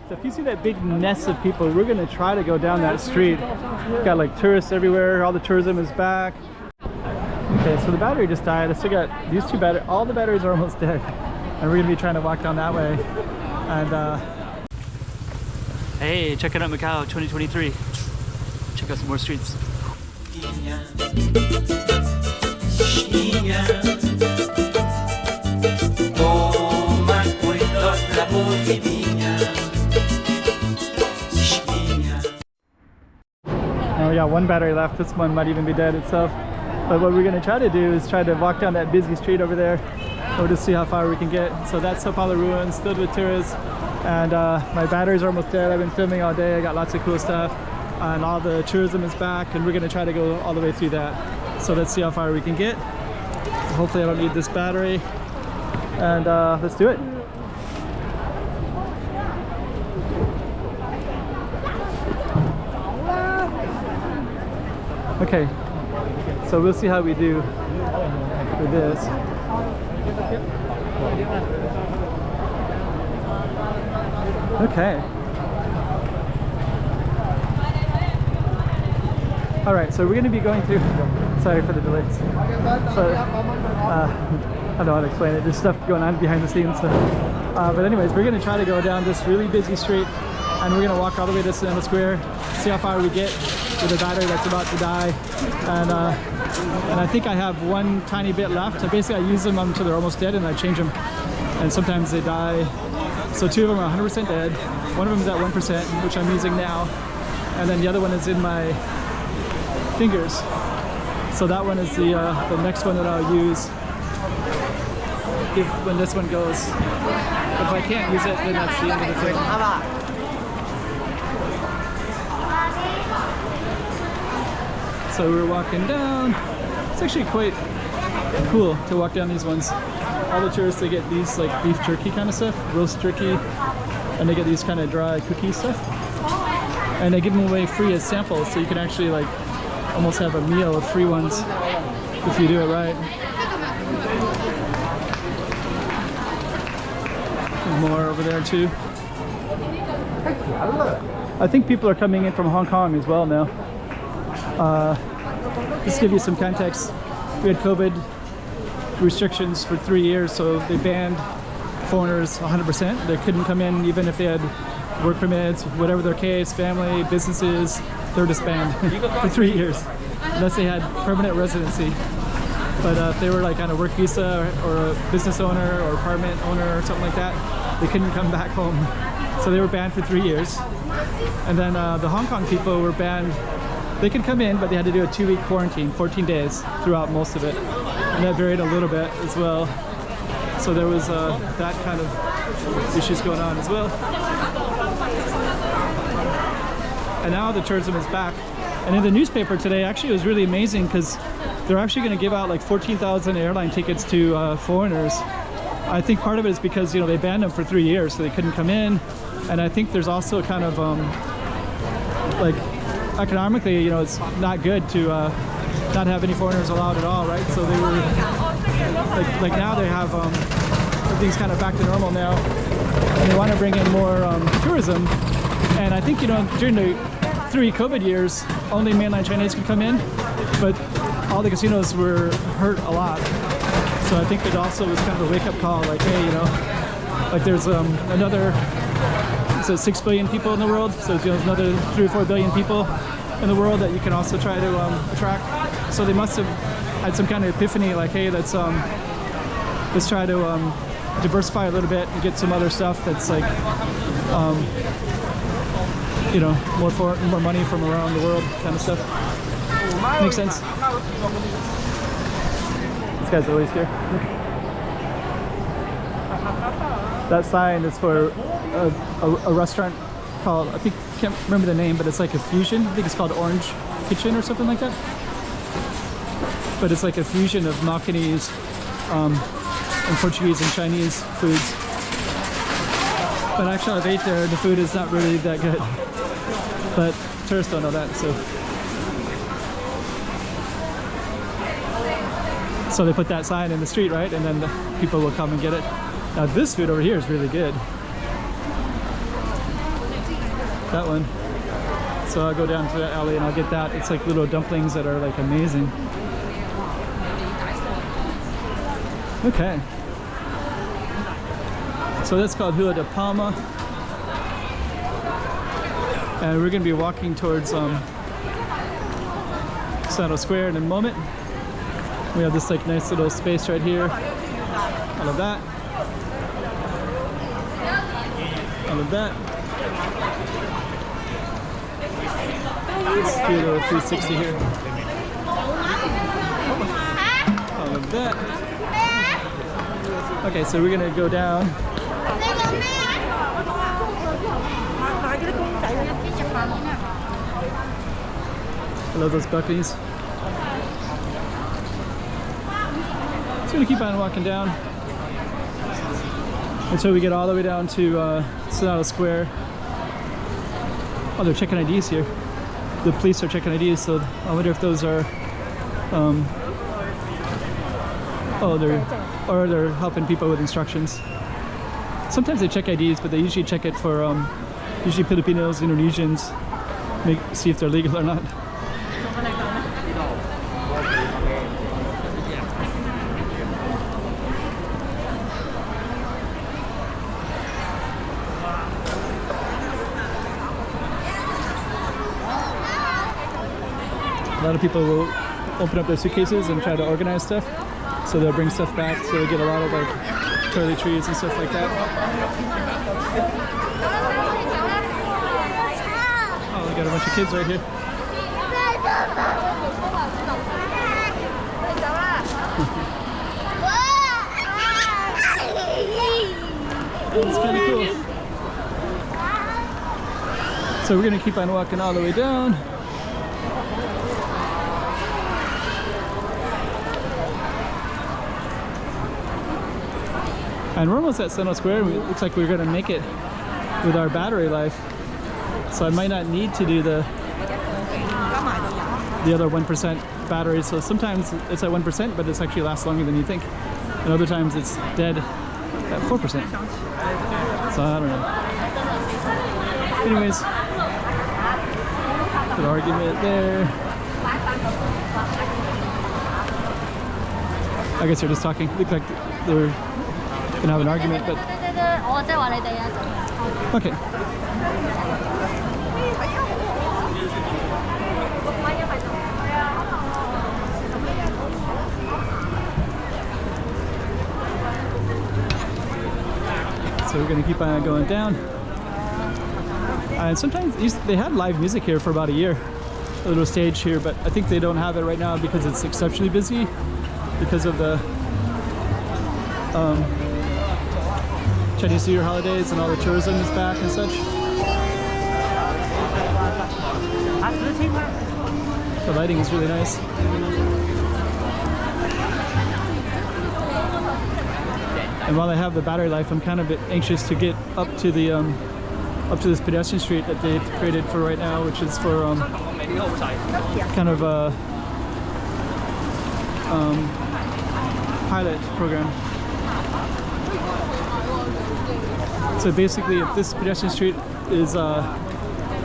So if you see that big mess of people, we're gonna try to go down that street. Got like tourists everywhere, all the tourism is back. Okay, so the battery just died. I still got these two batteries, all the batteries are almost dead. And we're gonna be trying to walk down that way. And hey, checking out Macau 2023. Check out some more streets. Now we got one battery left. This one might even be dead itself. But what we're going to try to do is try to walk down that busy street over there. We'll just see how far we can get. So that's São Paulo Ruins, filled with tourists. And my batteries are almost dead. I've been filming all day. I got lots of cool stuff. And all the tourism is back. And we're going to try to go all the way through that. So let's see how far we can get. Hopefully I don't need this battery. And let's do it. Okay, so we'll see how we do with this. Okay. All right, so we're going to be going through. Sorry for the delays. So I don't know how to explain it. There's stuff going on behind the scenes. So. But anyways, we're going to try to go down this really busy street, and we're going to walk all the way to Senadao Square, see how far we get with a battery that's about to die. And I think I have one tiny bit left. So basically I use them until they're almost dead and I change them. And sometimes they die. So two of them are 100% dead. One of them is at 1%, which I'm using now. And then the other one is in my fingers. So that one is the next one that I'll use when this one goes. But if I can't use it, then that's the end of the thing. So we're walking down. It's actually quite cool to walk down these ones. All the tourists, they get these like beef jerky kind of stuff, roast jerky, and they get these kind of dry cookie stuff. And they give them away free as samples, so you can actually like almost have a meal of free ones if you do it right. There's more over there too. I think people are coming in from Hong Kong as well now. Just to give you some context, we had COVID restrictions for 3 years, so they banned foreigners 100%. They couldn't come in even if they had work permits, whatever their case, family, businesses, they're just banned for 3 years, unless they had permanent residency. But if they were like on a work visa or a business owner or apartment owner or something like that, they couldn't come back home. So they were banned for 3 years. And then the Hong Kong people were banned. They could come in, but they had to do a 2-week quarantine, 14 days throughout most of it. And that varied a little bit as well. So there was that kind of issues going on as well. And now the tourism is back. And in the newspaper today, actually it was really amazing because they're actually going to give out like 14,000 airline tickets to foreigners. I think part of it is because, you know, they banned them for 3 years, so they couldn't come in. And I think there's also kind of like economically, you know, it's not good to not have any foreigners allowed at all, right? So they were like now they have everything's kind of back to normal now, and they want to bring in more tourism. And I think, you know, during the 3 COVID years, only mainland Chinese could come in, but all the casinos were hurt a lot. So I think it also was kind of a wake-up call, like, hey, you know, like there's another. So 6 billion people in the world, so you know, there's another 3 or 4 billion people in the world that you can also try to attract. So they must have had some kind of epiphany, like, hey, let's try to diversify a little bit and get some other stuff that's like, you know, more money from around the world, kind of stuff. Makes sense. This guy's always here. That sign is for a restaurant called, I think, can't remember the name, but it's like a fusion. I think it's called Orange Kitchen or something like that. But it's like a fusion of Macanese and Portuguese and Chinese foods. But actually I've ate there, the food is not really that good. But tourists don't know that, so they put that sign in the street, right? And then the people will come and get it. Now this food over here is really good. that one. So I'll go down to that alley and I'll get that. It's like little dumplings that are like amazing. Okay. So that's called Rua da Palma. And we're gonna be walking towards Senadao Square in a moment. We have this like nice little space right here. All of that. All of that. Let's do a little 360 here. All of that. Okay, so we're gonna go down. I love those buckies. So we're gonna keep on walking down until we get all the way down to Senadao Square. Oh, they're checking IDs here. The police are checking IDs, so I wonder if those are they're helping people with instructions. Sometimes they check IDs, but they usually check it for usually Filipinos, Indonesians, see if they're legal or not. A lot of people will open up their suitcases and try to organize stuff. So they'll bring stuff back, so they get a lot of like toiletries and stuff like that. Oh, we got a bunch of kids right here. It's kind of cool. So we're gonna keep on walking all the way down. And we're almost at Senadao Square. It looks like we're gonna make it with our battery life. So I might not need to do the other 1% battery. So sometimes it's at 1%, but it's actually lasts longer than you think. And other times it's dead at 4%. So I don't know. Anyways, good argument there. I guess they're just talking. Look like they're gonna have an argument, but okay. So we're gonna keep on going down. And sometimes they had live music here for about a year, a little stage here, but I think they don't have it right now because it's exceptionally busy because of the Chinese New Year holidays and all the tourism is back and such. The lighting is really nice. And while I have the battery life, I'm kind of anxious to get up to the up to this pedestrian street that they've created for right now, which is for kind of a pilot program. So basically, if this pedestrian street is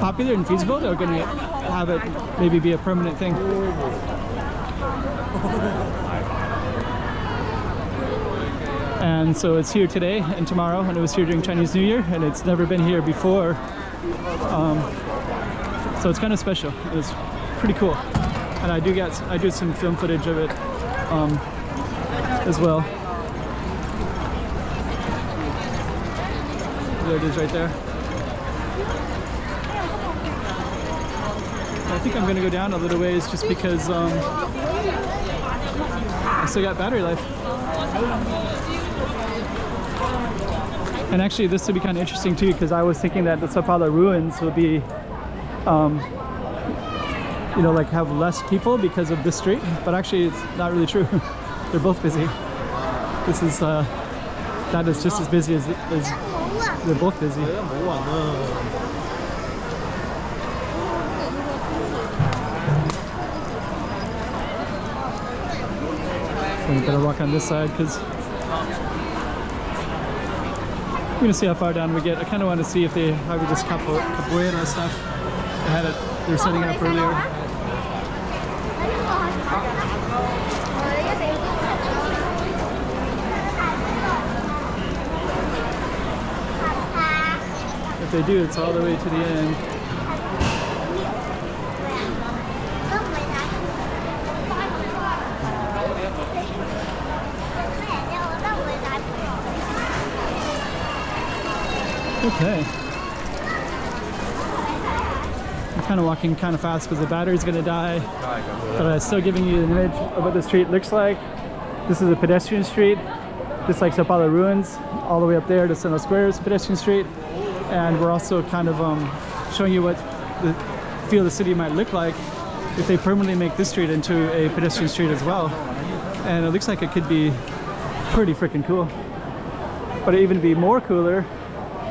popular and feasible, they're going to have it maybe be a permanent thing. And so it's here today and tomorrow, and it was here during Chinese New Year, and it's never been here before. So it's kind of special. It's pretty cool, and I do some film footage of it as well. There it is right there. I think I'm gonna go down a little ways just because I still got battery life. And actually this would be kind of interesting too, because I was thinking that the São Paulo Ruins would be, you know, like have less people because of this street, but actually it's not really true. They're both busy. This is, that is just as busy as they're both busy. So we better walk on this side because We're gonna see how far down we get. I kind of want to see if they have this capoeira stuff. They had it. They were setting it up earlier. If they do, it's all the way to the end. Okay. I'm kind of walking kind of fast because the battery's going to die, but I'm still giving you an image of what the street looks like. This is a pedestrian street, just like São Paulo Ruins, all the way up there to Senadao Square is pedestrian street. And we're also kind of showing you what the feel the city might look like if they permanently make this street into a pedestrian street as well. And it looks like it could be pretty freaking cool. But it'd even be more cooler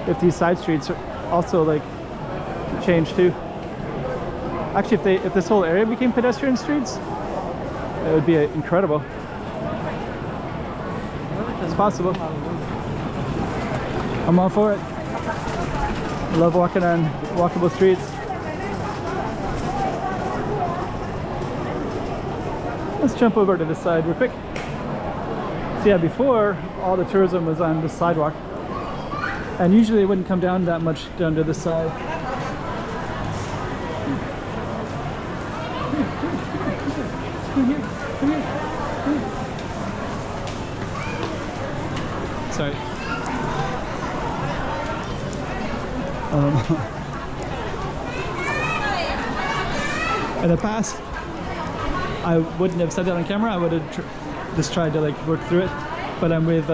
if these side streets are also like changed too. Actually, if this whole area became pedestrian streets, it would be incredible. It's possible. I'm all for it. I love walking on walkable streets. Let's jump over to this side real quick. So yeah, before all the tourism was on the sidewalk. And usually it wouldn't come down that much down to this side. Come here. Sorry. In the past, I wouldn't have said that on camera. I would have just tried to like work through it. But I'm with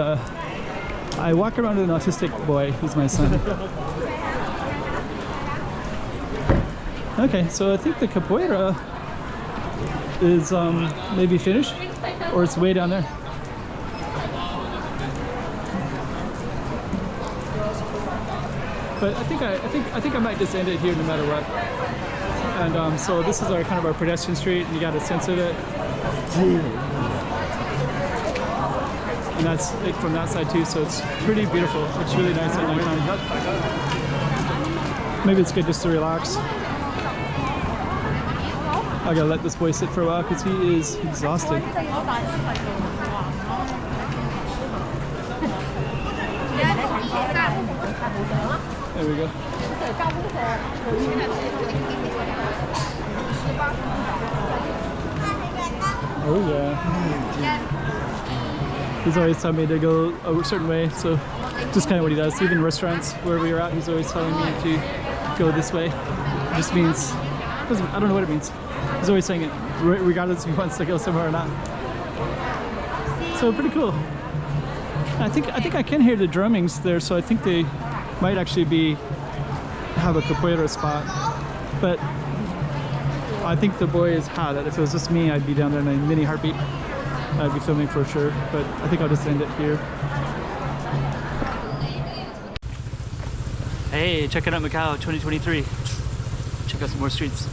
I walk around with an autistic boy who's my son. Okay, so I think the capoeira is maybe finished, or it's way down there. But I think I might just end it here no matter what. And so this is our kind of our pedestrian street, and you got a sense of it. And that's it from that side too, so it's pretty beautiful. It's really nice at nighttime. Maybe it's good just to relax. I gotta let this boy sit for a while because he is exhausted. There we go. Oh yeah. He's always telling me to go a certain way, so just kind of what he does. Even restaurants where we were at, he's always telling me to go this way. It just means, I don't know what it means. He's always saying it, regardless if he wants to go somewhere or not. So pretty cool. I think I can hear the drummings there, so I think they might actually have a capoeira spot. But I think the boy is hot. If it was just me, I'd be down there in a mini heartbeat. I'd be filming for sure, but I think I'll just end it here. Hey, check it out, Macau 2023. Check out some more streets.